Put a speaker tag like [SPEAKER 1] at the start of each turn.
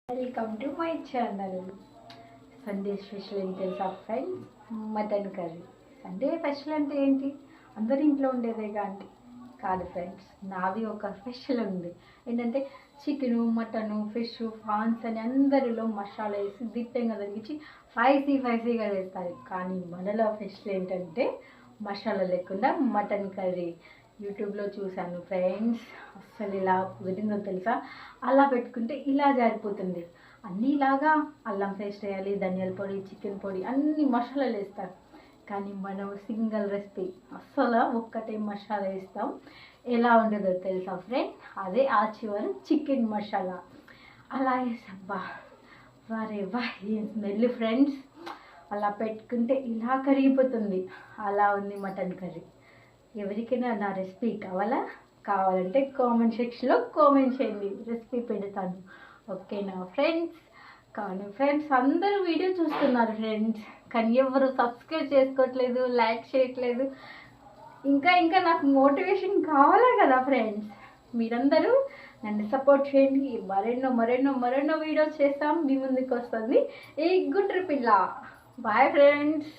[SPEAKER 1] Welcome to my channel. Sunday special ఏం తెలుసా friends? Mutton curry. Sunday special అంటే ఏంటి? అందరి ఇంట్లో ఉండేదేగా అంటే కాదు ఫ్రెండ్స్, నాది ఒక స్పెషల్ ఉంది. ఏంటంటే చికెను, మటను, ఫిష్, ప్రాన్స్ అని అందరిలో మసాలా వేసి దిట్టంగా తగ్గించి స్పైసీగా చేస్తారు. కానీ మనలో స్పెషల్ ఏంటంటే మసాలా లేకుండా మటన్ కర్రీ. యూట్యూబ్లో చూశాను ఫ్రెండ్స్, అస్సలు ఇలా కుదిరిందో తెలుసా? అలా పెట్టుకుంటే ఇలా జారిపోతుంది. అన్నీలాగా అల్లం పేస్ట్ వేయాలి, ధనియాల పొడి, చికెన్ పొడి, అన్ని మసాలాలు వేస్తారు. కానీ మనం సింగిల్ రెసిపీ, అస్సలు ఒక్కటే మసాలా వేస్తాం. ఎలా ఉండదో తెలుసా ఫ్రెండ్? అదే ఆ చివరి చికెన్ మసాలా. అలా వేసబ్బా వారే వా ఏం స్మెల్ ఫ్రెండ్స్! అలా పెట్టుకుంటే ఇలా కరిగిపోతుంది. అలా ఉంది మటన్ కర్రీ. ఎవరికైనా నా రెసిపీ కావాలంటే కామెంట్ సెక్షన్లో కామెంట్ చేయండి, రెసిపీ పెడతాను. ఓకేనా ఫ్రెండ్స్? కానీ ఫ్రెండ్స్ అందరూ వీడియో చూస్తున్నారు ఫ్రెండ్స్, కానీ ఎవరు సబ్స్క్రైబ్ చేసుకోవట్లేదు, లైక్ చేయట్లేదు. ఇంకా నాకు మోటివేషన్ కావాలా కదా ఫ్రెండ్స్? మీరందరూ నన్ను సపోర్ట్ చేయండి. మరెన్నో వీడియోస్ చేస్తాం, మీ ముందుకు వస్తుంది ఈ గుండ్రి పిల్ల. Boy friends.